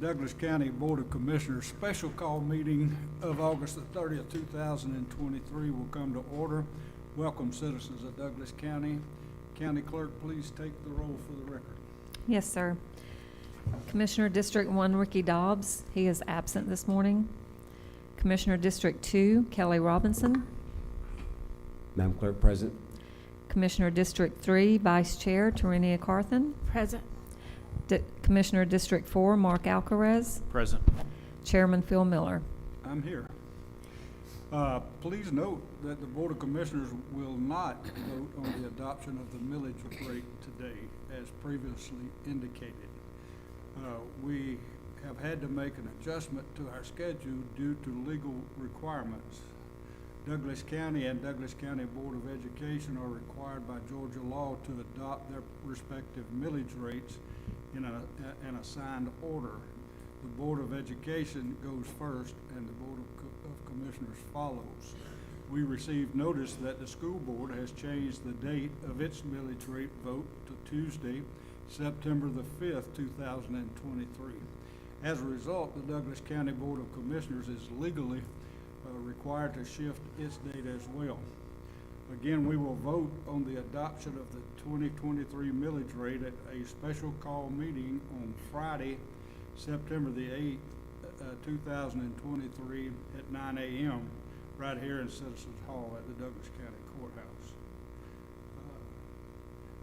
Douglas County Board of Commissioners special call meeting of August the 30th, 2023 will come to order. Welcome, citizens of Douglas County. County Clerk, please take the roll for the record. Yes, sir. Commissioner District 1, Ricky Dobbs, he is absent this morning. Commissioner District 2, Kelly Robinson. Madam Clerk, present. Commissioner District 3, Vice Chair Terenia Carthen. Present. Commissioner District 4, Mark Alcaraz. Present. Chairman Phil Miller. I'm here. Please note that the Board of Commissioners will not vote on the adoption of the millage rate today, as previously indicated. We have had to make an adjustment to our schedule due to legal requirements. Douglas County and Douglas County Board of Education are required by Georgia law to adopt their respective millage rates in an assigned order. The Board of Education goes first and the Board of Commissioners follows. We received notice that the school board has changed the date of its millage rate vote to Tuesday, September the 5th, 2023. As a result, the Douglas County Board of Commissioners is legally required to shift its date as well. Again, we will vote on the adoption of the 2023 millage rate at a special call meeting on Friday, September the 8th, 2023 at 9 a.m. right here in Citizens Hall at the Douglas County Courthouse.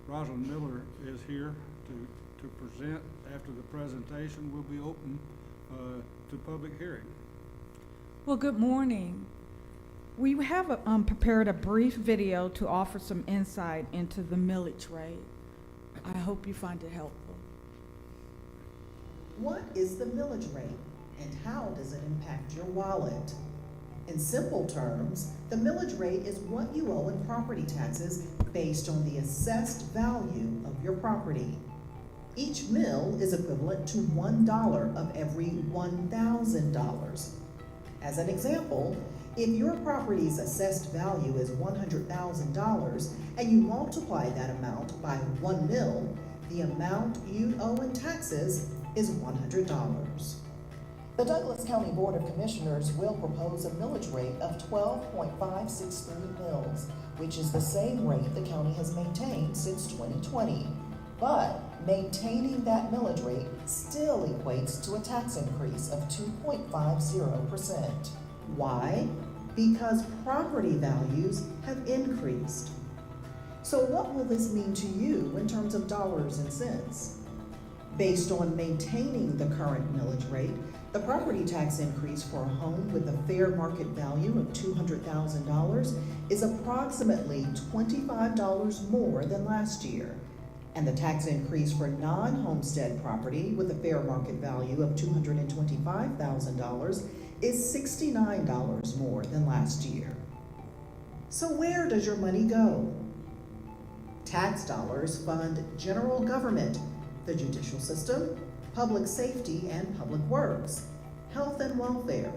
Rosalind Miller is here to present. After the presentation, will be open to public hearing. Well, good morning. We have prepared a brief video to offer some insight into the millage rate. I hope you find it helpful. What is the millage rate and how does it impact your wallet? In simple terms, the millage rate is what you owe in property taxes based on the assessed value of your property. Each mill is equivalent to $1 of every $1,000. As an example, if your property's assessed value is $100,000 and you multiply that amount by 1 mil, the amount you owe in taxes is $100. The Douglas County Board of Commissioners will propose a millage rate of 12.563 mils, which is the same rate the county has maintained since 2020. But maintaining that millage rate still equates to a tax increase of 2.50%. Why? Because property values have increased. So what will this mean to you in terms of dollars and cents? Based on maintaining the current millage rate, the property tax increase for a home with a fair market value of $200,000 is approximately $25 more than last year. And the tax increase for non-homestead property with a fair market value of $225,000 is $69 more than last year. So where does your money go? Tax dollars fund general government, the judicial system, public safety and public works, health and welfare,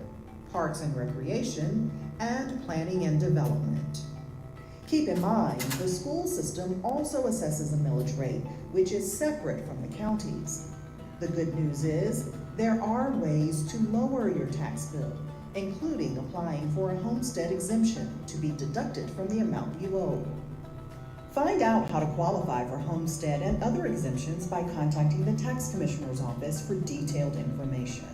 parks and recreation, and planning and development. Keep in mind, the school system also assesses a millage rate, which is separate from the county's. The good news is, there are ways to lower your tax bill, including applying for a homestead exemption to be deducted from the amount you owe. Find out how to qualify for homestead and other exemptions by contacting the Tax Commissioner's Office for detailed information.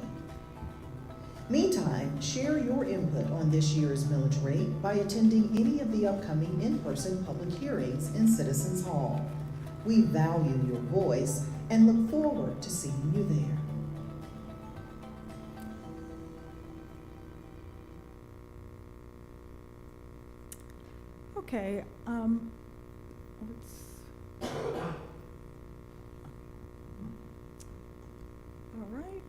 Meantime, share your input on this year's millage rate by attending any of the upcoming in-person public hearings in Citizens Hall. We value your voice and look forward to seeing you there. Okay, all right.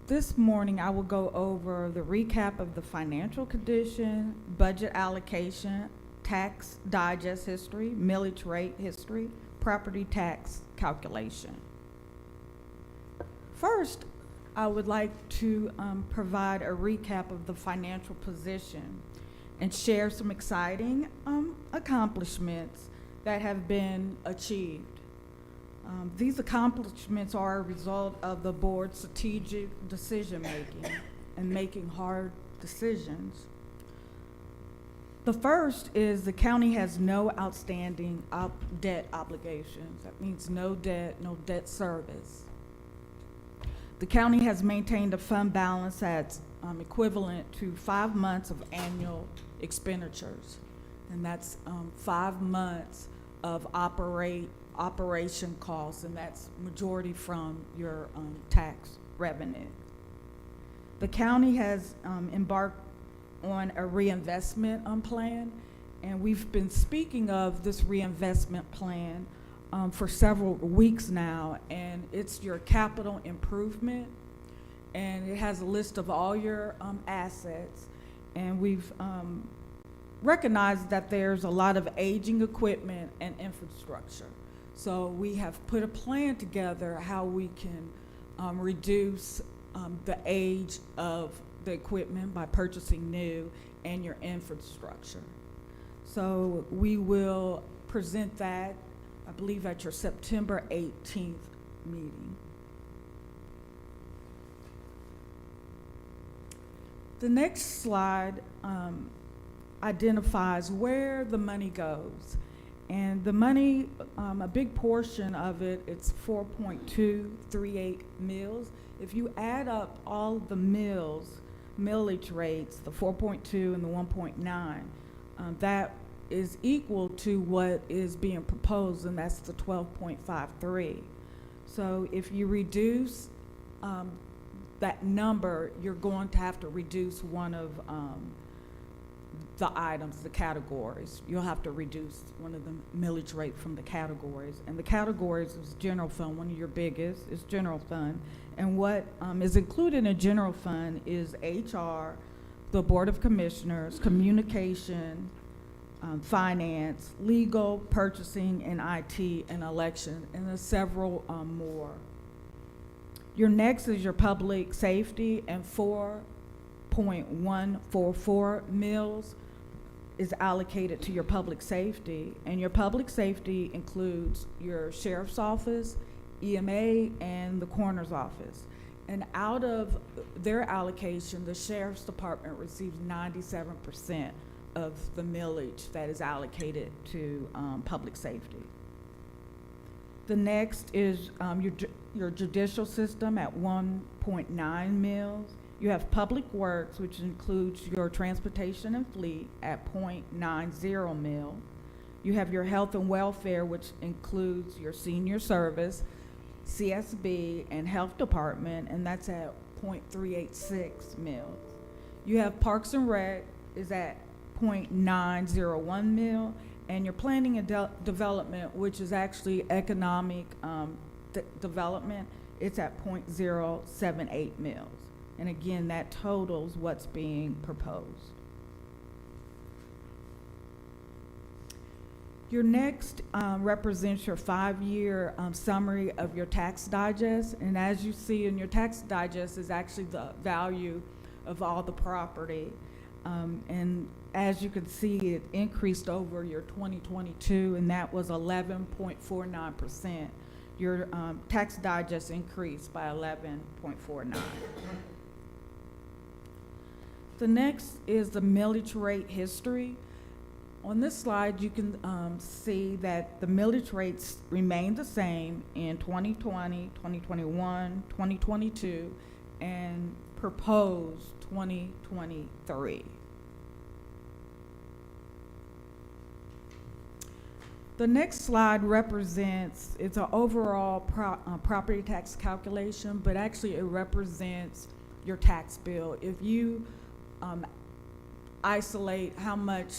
This morning I will go over the recap of the financial condition, budget allocation, tax digest history, millage rate history, property tax calculation. First, I would like to provide a recap of the financial position and share some exciting accomplishments that have been achieved. These accomplishments are a result of the board's strategic decision-making and making hard decisions. The first is the county has no outstanding debt obligations. That means no debt, no debt service. The county has maintained a fund balance that's equivalent to 5 months of annual expenditures. And that's 5 months of operation costs, and that's majority from your tax revenue. The county has embarked on a reinvestment plan, and we've been speaking of this reinvestment plan for several weeks now, and it's your capital improvement, and it has a list of all your assets, and we've recognized that there's a lot of aging equipment and infrastructure. So we have put a plan together how we can reduce the age of the equipment by purchasing new and your infrastructure. So we will present that, I believe, at your September 18th meeting. The next slide identifies where the money goes. And the money, a big portion of it, it's 4.238 mills. If you add up all the millage rates, the 4.2 and the 1.9, that is equal to what is being proposed, and that's the 12.53. So if you reduce that number, you're going to have to reduce one of the items, the categories. You'll have to reduce one of the millage rate from the categories. And the categories is general fund, one of your biggest is general fund. And what is included in general fund is HR, the Board of Commissioners, communication, finance, legal, purchasing, and IT, and election, and there's several more. Your next is your public safety, and 4.144 mills is allocated to your public safety, and your public safety includes your sheriff's office, EMA, and the coroner's office. And out of their allocation, the sheriff's department receives 97% of the millage that is allocated to public safety. The next is your judicial system at 1.9 mills. You have public works, which includes your transportation and fleet, at 0.90 mil. You have your health and welfare, which includes your senior service, CSB, and health department, and that's at 0.386 mil. You have parks and rec is at 0.901 mil, and your planning and development, which is actually economic development, it's at 0.078 mils. And again, that totals what's being proposed. Your next represents your 5-year summary of your tax digest. And as you see in your tax digest is actually the value of all the property. And as you can see, it increased over your 2022, and that was 11.49%. Your tax digest increased by 11.49. The next is the millage rate history. On this slide, you can see that the millage rates remain the same in 2020, 2021, 2022, and proposed 2023. The next slide represents, it's an overall property tax calculation, but actually it represents your tax bill. If you isolate how much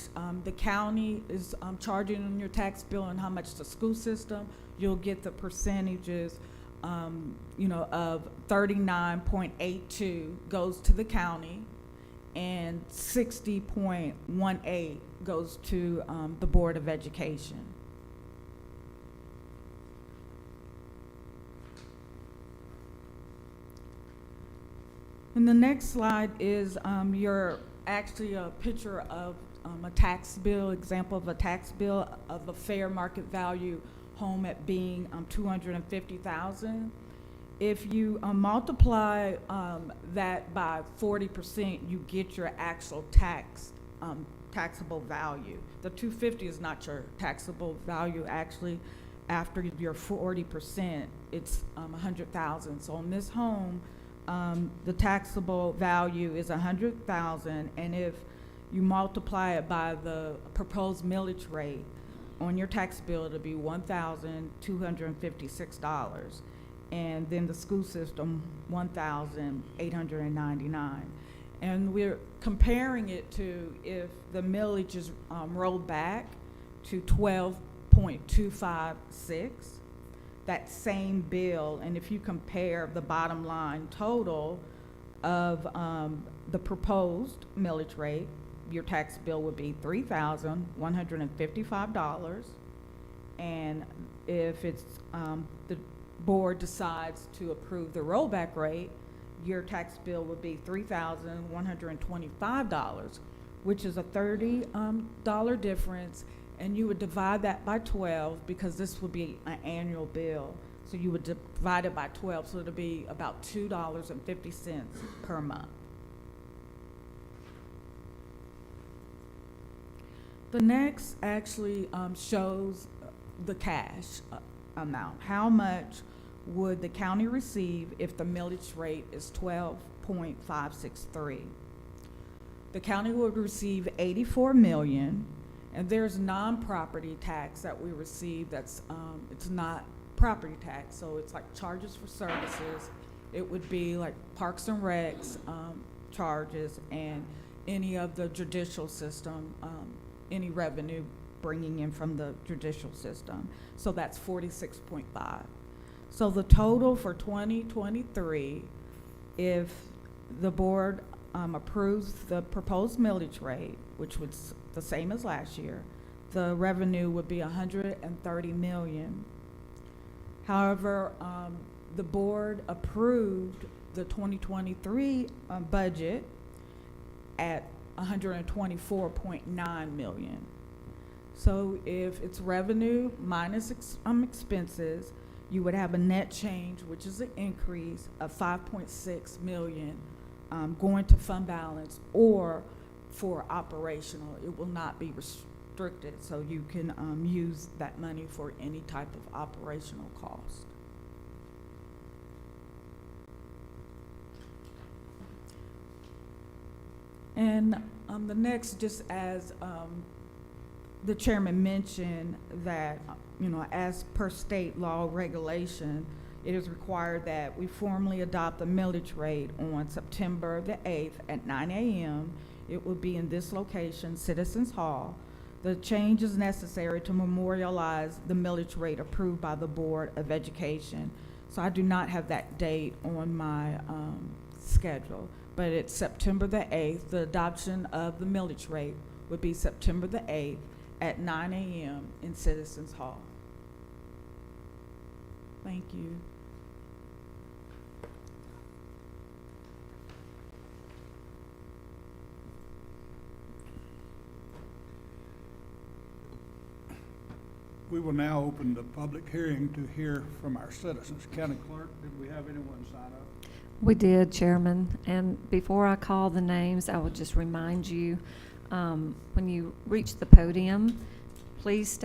the county is charging on your tax bill and how much the school system, you'll get the percentages, of 39.82 goes to the county and 60.18 goes to the Board of Education. And the next slide is actually a picture of a tax bill, example of a tax bill of a fair market value home at being 250,000. If you multiply that by 40%, you get your actual taxable value. The 250 is not your taxable value. Actually, after your 40%, it's 100,000. So on this home, the taxable value is 100,000, and if you multiply it by the proposed millage rate, on your tax bill, it'll be $1,256. And then the school system, $1,899. And we're comparing it to if the millage is rolled back to 12.256, that same bill, and if you compare the bottom line total of the proposed millage rate, your tax bill would be $3,155. And if it's the board decides to approve the rollback rate, your tax bill would be $3,125, which is a $30 difference, and you would divide that by 12 because this would be an annual bill. So you would divide it by 12, so it'll be about $2.50 per month. The next actually shows the cash amount. How much would the county receive if the millage rate is 12.563? The county would receive $84 million, and there's non-property tax that we receive that's, it's not property tax, so it's like charges for services. It would be like Parks and Recs charges and any of the judicial system, any revenue bringing in from the judicial system. So that's 46.5. So the total for 2023, if the board approves the proposed millage rate, which was the same as last year, the revenue would be $130 million. However, the board approved the 2023 budget at $124.9 million. So if it's revenue minus expenses, you would have a net change, which is an increase of $5.6 million going to fund balance or for operational. It will not be restricted, so you can use that money for any type of operational cost. And the next, just as the chairman mentioned, that as per state law regulation, it is required that we formally adopt the millage rate on September the 8th at 9 a.m. It will be in this location, Citizens Hall. The change is necessary to memorialize the millage rate approved by the Board of Education. So I do not have that date on my schedule, but it's September the 8th. The adoption of the millage rate would be September the 8th at 9 a.m. in Citizens Hall. Thank you. We will now open the public hearing to hear from our citizens. County Clerk, did we have anyone sign up? We did, Chairman. And before I call the names, I will just remind you, when you reach the podium, please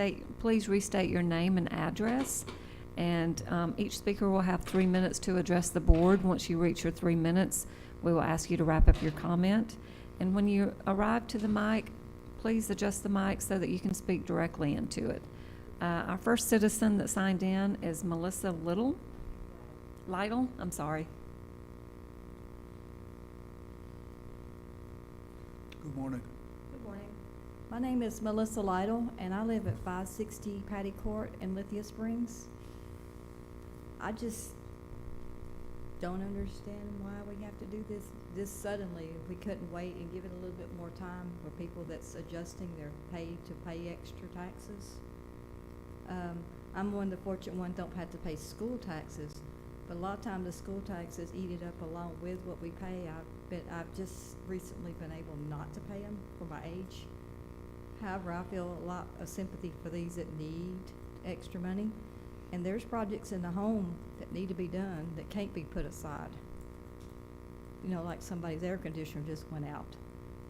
restate your name and address. And each speaker will have 3 minutes to address the board. Once you reach your 3 minutes, we will ask you to wrap up your comment. And when you arrive to the mic, please adjust the mic so that you can speak directly into it. Our first citizen that signed in is Melissa Lytle. I'm sorry. Good morning. Good morning. My name is Melissa Lytle, and I live at 560 Patty Court in Lithia Springs. I just don't understand why we have to do this suddenly. We couldn't wait and give it a little bit more time for people that's adjusting their pay to pay extra taxes. I'm one of the fortunate ones don't have to pay school taxes, but a lot of times the school taxes eat it up along with what we pay. I've just recently been able not to pay them for my age. However, I feel a lot of sympathy for these that need extra money. And there's projects in the home that need to be done that can't be put aside. You know, like somebody's air conditioner just went out.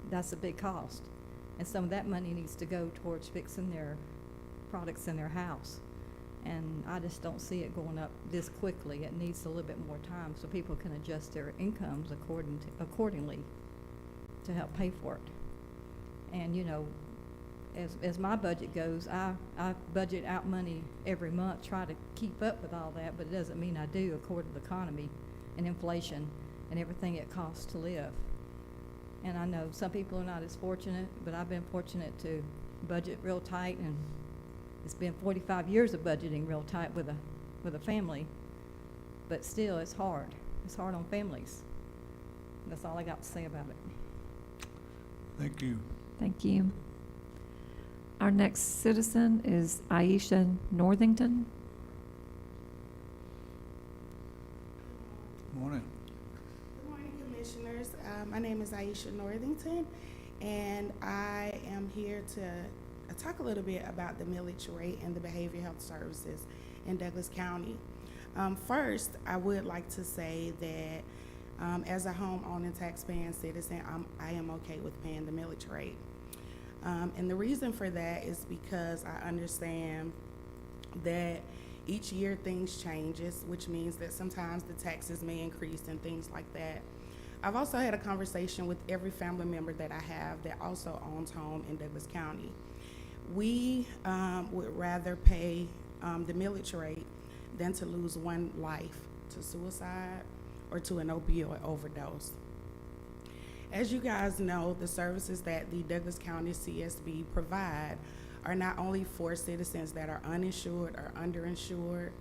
That's a big cost. And some of that money needs to go towards fixing their products in their house. And I just don't see it going up this quickly. It needs a little bit more time so people can adjust their incomes accordingly to help pay for it. And, you know, as my budget goes, I budget out money every month, try to keep up with all that, but it doesn't mean I do according to the economy and inflation and everything it costs to live. And I know some people are not as fortunate, but I've been fortunate to budget real tight, and it's been 45 years of budgeting real tight with a family. But still, it's hard. It's hard on families. That's all I got to say about it. Thank you. Thank you. Our next citizen is Aisha Northington. Morning. Good morning, Commissioners. My name is Aisha Northington, and I am here to talk a little bit about the millage rate and the behavioral health services in Douglas County. First, I would like to say that as a home-owning tax-paying citizen, I am okay with paying the millage rate. And the reason for that is because I understand that each year things changes, which means that sometimes the taxes may increase and things like that. I've also had a conversation with every family member that I have that also owns home in Douglas County. We would rather pay the millage rate than to lose one life to suicide or to an opioid overdose. As you guys know, the services that the Douglas County CSB provide are not only for citizens that are uninsured or underinsured,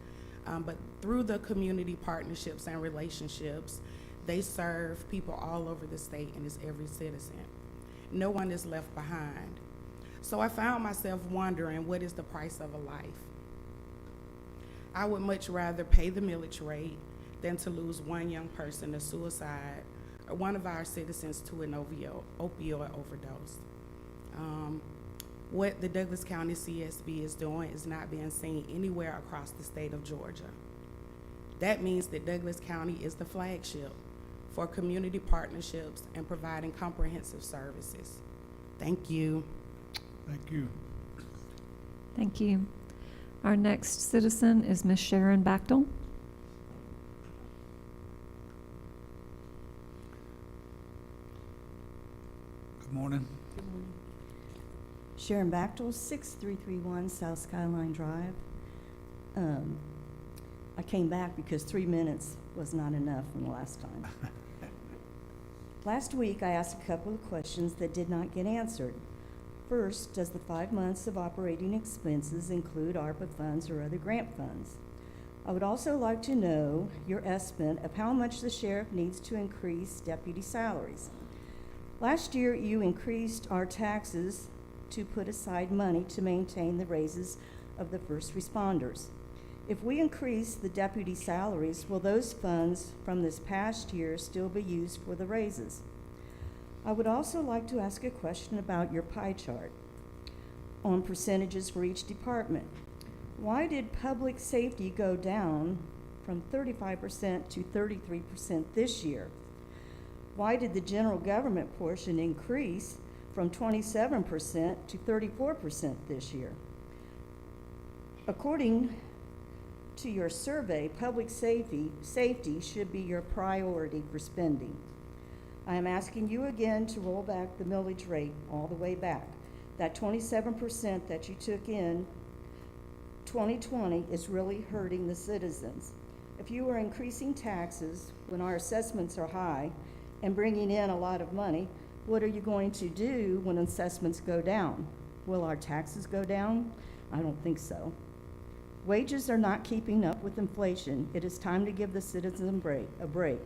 but through the community partnerships and relationships, they serve people all over the state, and it's every citizen. No one is left behind. So I found myself wondering, what is the price of a life? I would much rather pay the millage rate than to lose one young person to suicide or one of our citizens to an opioid overdose. What the Douglas County CSB is doing is not being seen anywhere across the state of Georgia. That means that Douglas County is the flagship for community partnerships and providing comprehensive services. Thank you. Thank you. Thank you. Our next citizen is Ms. Sharon Bachtel. Good morning. Sharon Bachtel, 6331 South Skyline Drive. I came back because 3 minutes was not enough from the last time. Last week, I asked a couple of questions that did not get answered. First, does the 5 months of operating expenses include ARPA funds or other grant funds? I would also like to know your estimate of how much the sheriff needs to increase deputy salaries. Last year, you increased our taxes to put aside money to maintain the raises of the first responders. If we increase the deputy salaries, will those funds from this past year still be used for the raises? I would also like to ask a question about your pie chart on percentages for each department. Why did public safety go down from 35% to 33% this year? Why did the general government portion increase from 27% to 34% this year? According to your survey, public safety should be your priority for spending. I am asking you again to roll back the millage rate all the way back. That 27% that you took in 2020 is really hurting the citizens. If you are increasing taxes when our assessments are high and bringing in a lot of money, what are you going to do when assessments go down? Will our taxes go down? I don't think so. Wages are not keeping up with inflation. It is time to give the citizens a break.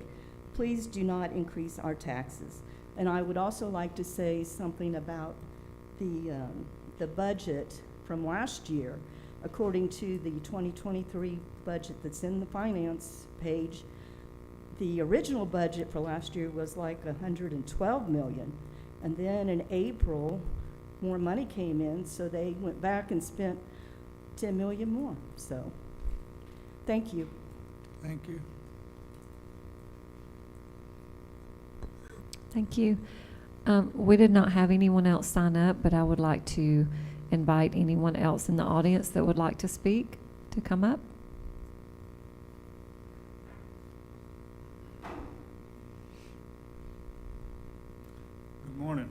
Please do not increase our taxes. And I would also like to say something about the budget from last year. According to the 2023 budget that's in the finance page, the original budget for last year was like $112 million. And then in April, more money came in, so they went back and spent 10 million more, so, thank you. Thank you. Thank you. We did not have anyone else sign up, but I would like to invite anyone else in the audience that would like to speak to come up. Good morning.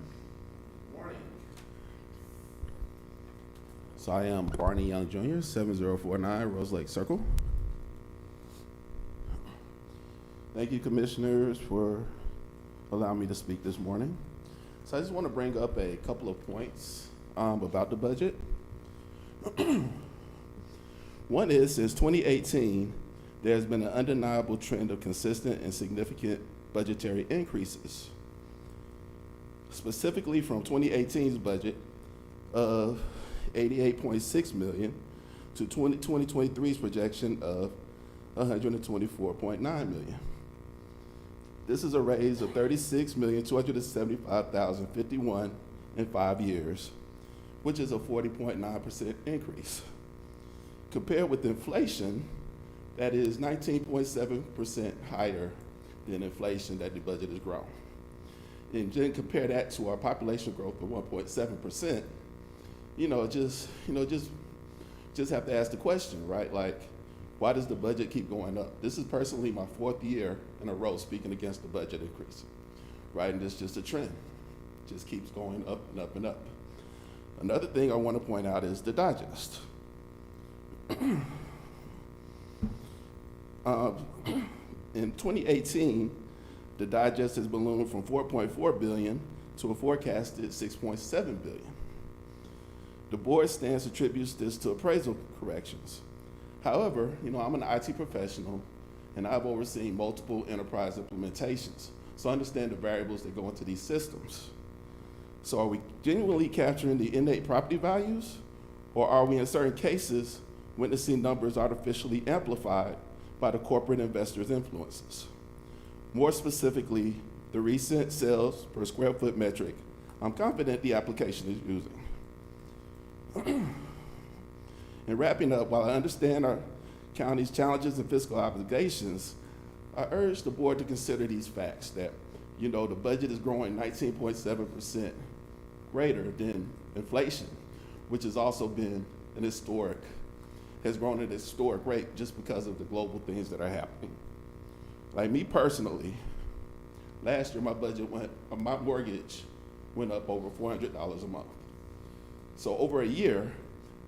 So I am Barney Young Jr., 7049 Rose Lake Circle. Thank you, commissioners, for allowing me to speak this morning. So I just want to bring up a couple of points about the budget. One is, since 2018, there's been an undeniable trend of consistent and significant budgetary increases. Specifically from 2018's budget of $88.6 million to 2023's projection of $124.9 million. This is a raise of $36,275,051 in 5 years, which is a 40.9% increase. Compared with inflation, that is 19.7% higher than inflation that the budget has grown. And then compare that to our population growth of 1.7%, just have to ask the question, right? Like, why does the budget keep going up? This is personally my 4th year in a row speaking against the budget increase, right? And it's just a trend. It just keeps going up and up and up. Another thing I want to point out is the digest. In 2018, the digest has ballooned from $4.4 billion to a forecasted $6.7 billion. The board stance attributes this to appraisal corrections. However, I'm an IT professional, and I've overseen multiple enterprise implementations, so I understand the variables that go into these systems. So are we genuinely capturing the innate property values, or are we in certain cases witnessing numbers artificially amplified by the corporate investors' influences? More specifically, the recent sales per square foot metric I'm confident the application is using. In wrapping up, while I understand our county's challenges and fiscal obligations, I urge the board to consider these facts that, the budget is growing 19.7% greater than inflation, which has also been has grown at a historic rate just because of the global things that are happening. Like me personally, last year my mortgage went up over $400 a month. So over a year,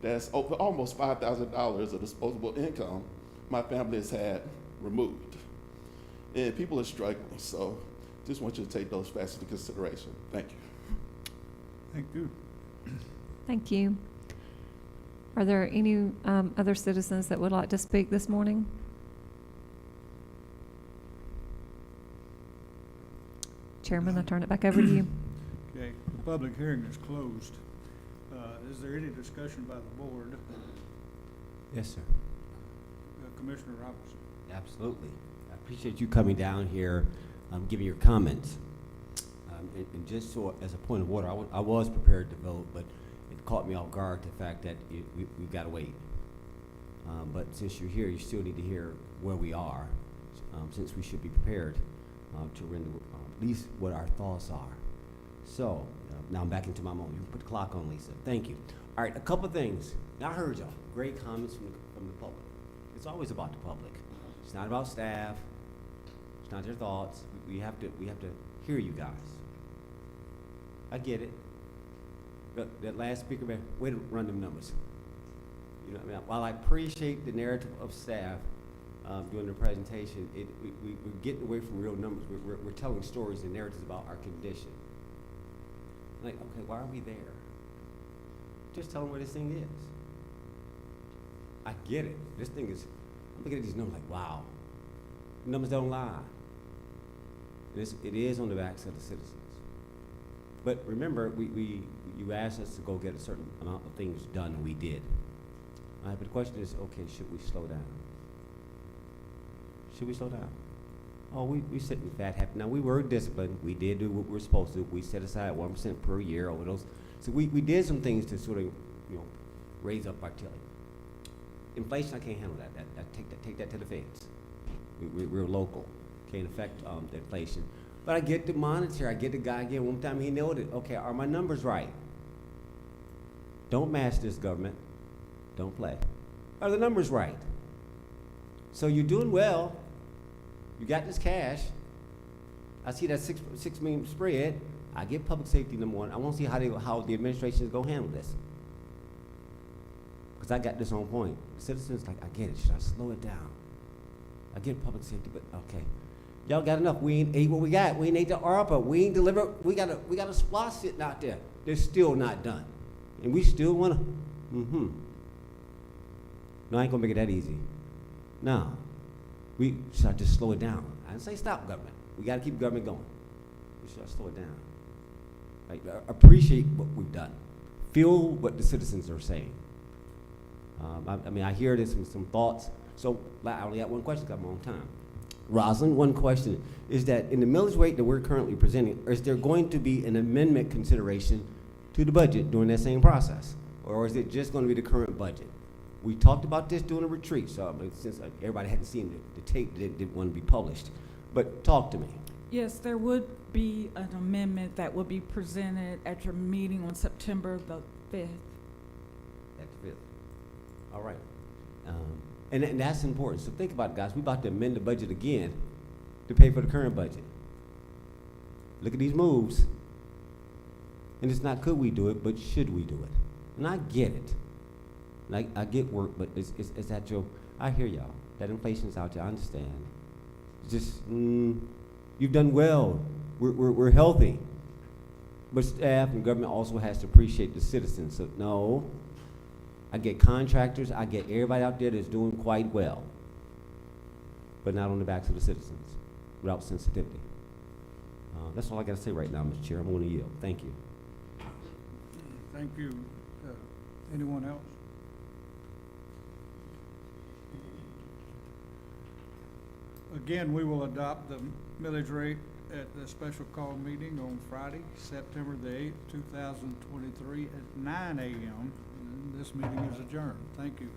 that's over almost $5,000 of disposable income my family has had removed. And people are struggling, so just want you to take those facts into consideration. Thank you. Thank you. Thank you. Are there any other citizens that would like to speak this morning? Chairman, I turn it back over to you. Okay, the public hearing is closed. Is there any discussion by the board? Yes, sir. Commissioner Robinson? Absolutely. I appreciate you coming down here, giving your comments. And just so, as a point of order, I was prepared to vote, but it caught me off guard, the fact that we've got to wait. But since you're here, you still need to hear where we are, since we should be prepared to render at least what our thoughts are. So, now I'm back into my moment. You put the clock on, Lisa. Thank you. All right, a couple of things. Now, I heard y'all. Great comments from the public. It's always about the public. It's not about staff. It's not their thoughts. We have to hear you guys. I get it. That last speaker, man, way to run them numbers. While I appreciate the narrative of staff during the presentation, we're getting away from real numbers. We're telling stories and narratives about our condition. Like, okay, why are we there? Just tell them where this thing is. I get it. This thing is, I'm looking at these numbers like, wow. Numbers don't lie. It is on the backs of the citizens. But remember, you asked us to go get a certain amount of things done, and we did. But the question is, okay, should we slow down? Should we slow down? Oh, we sitting fat happy. Now, we were disciplined. We did do what we were supposed to. We set aside 1% per year over those. So we did some things to sort of, raise up our tilly. inflation, I can't handle that. Take that to the feds. We're local, can't affect the inflation. But I get the monetary, I get the guy again, one time he nailed it. Okay, are my numbers right? Don't mash this government, don't play. Are the numbers right? So you're doing well, you got this cash, I see that six million spread, I get public safety number one, I want to see how the administration is gonna handle this. Because I got this on point. The citizens like, I get it, should I slow it down? I get public safety, but okay. Y'all got enough, we ain't ate what we got, we ain't ate the ARPA, we ain't delivered, we got a SPLOST sitting out there. They're still not done. And we still wanna, No, I ain't gonna make it that easy. No, we should just slow it down. I didn't say stop government. We gotta keep government going. We should slow it down. Like, appreciate what we've done. Feel what the citizens are saying. I mean, I hear this and some thoughts. So I only got one question, got my own time. Rosalind, one question is that in the millage rate that we're currently presenting, is there going to be an amendment consideration to the budget during that same process? Or is it just going to be the current budget? We talked about this during a retreat, so since everybody hadn't seen the tape, didn't want to be published. But talk to me. Yes, there would be an amendment that would be presented at your meeting on September the 5th. That's the 5th. All right. And that's important. So think about it, guys. We're about to amend the budget again to pay for the current budget. Look at these moves. And it's not could we do it, but should we do it? And I get it. Like, I get work, but it's that Joe. I hear y'all. That inflation's out there. I understand. It's just, you've done well. We're healthy. But staff and government also has to appreciate the citizens. So no, I get contractors. I get everybody out there that's doing quite well. But not on the backs of the citizens, without sensitivity. That's all I got to say right now, Mr. Chair. I'm going to yield. Thank you. Thank you. Anyone else? Again, we will adopt the millage rate at the special call meeting on Friday, September the 8th, 2023 at 9 a.m. And this meeting is adjourned. Thank you.